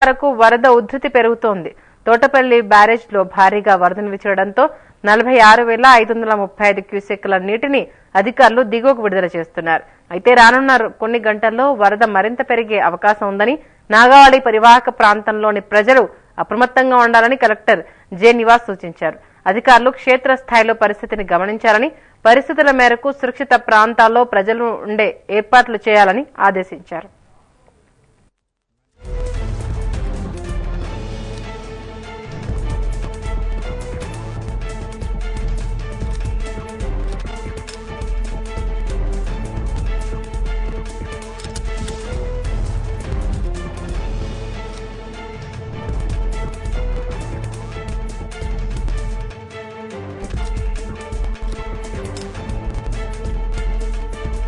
వరకు వరద ఉధృతి పెరుగుతోంది. తోటపల్లి బ్యారేజ్ లో భారీగా వరదను విచరడంతో 46,535 క్యూసెక్కుల నీటిని అధికారులు దిగువకు విడుదల చేస్తున్నారు. అయితే రానున్న కొన్ని గంటల్లో వరద మరింత పెరిగే అవకాశం ఉందని, నాగావళి పరివాహక ప్రాంతంలోని ప్రజలు అప్రమత్తంగా ఉండాలని కలెక్టర్ జె నివాస్ సూచించారు. అధికారులు క్షేత్ర స్థాయిలో పరిస్థితిని గమనించాలని, పరిస్థితుల మేరకు సురక్షిత ప్రాంతాల్లో ప్రజలు ఉండే ఏర్పాట్లు చేయాలని ఆదేశించారు.